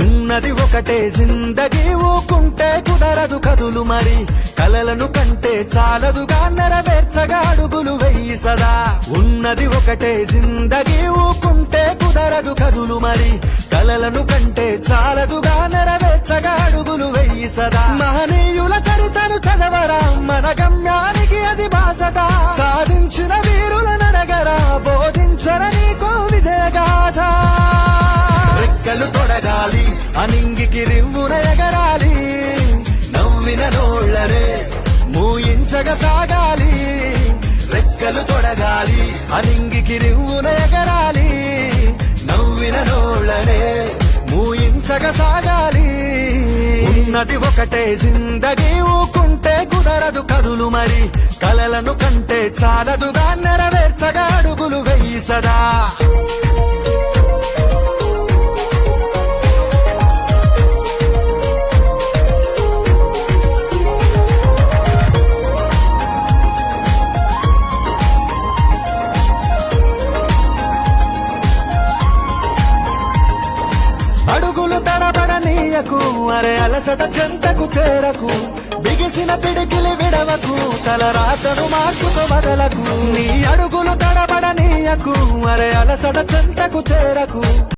ఉన్నది ఒకటే జిందగీ, ఊకుంటే కుదరదు కదులు మరి. కలలను కంటే చాలదుగా నెరవేర్చగా అడుగులు వెయ్యి సదా. ఉన్నది ఒకటే జిందగీ, ఊకుంటే కుదరదు కదులు మరి. కలలను కంటే చాలదుగా నెరవేర్చగా అడుగులు వెయ్యి సదా. మహనీయుల చరితను చదవరా, మన గమ్యానికి అది బాసట. సాధించిన వీరుల నడగరా, బోధించర నీకో విజయగాథ. రెక్కలు తొడగాలి, అనింగికి రివ్వున ఎగరాలి. నవ్విన నోళ్లనే మూయించగ సాగాలి. రెక్కలు తొడగాలి, అనింగికి రివ్వున ఎగరాలి. నవ్విన నోళ్లనే మూయించగ సాగాలి. ఉన్నది ఒకటే జిందగీ, ఊకుంటే కుదరదు కదులు మరి. కలలను కంటే చాలదుగా నెరవేర్చగా అడుగులు వెయ్యి సదా. అడుగులు తడబడనీయకు, అరే అలసట చెంతకు చేరకు. బిగిసిన పిడికిలి విడవకు, తలరాతను మార్చుకు వదలకు. నీ అడుగులు తడబడనీయకు, అరే అలసట చెంతకు చేరకు.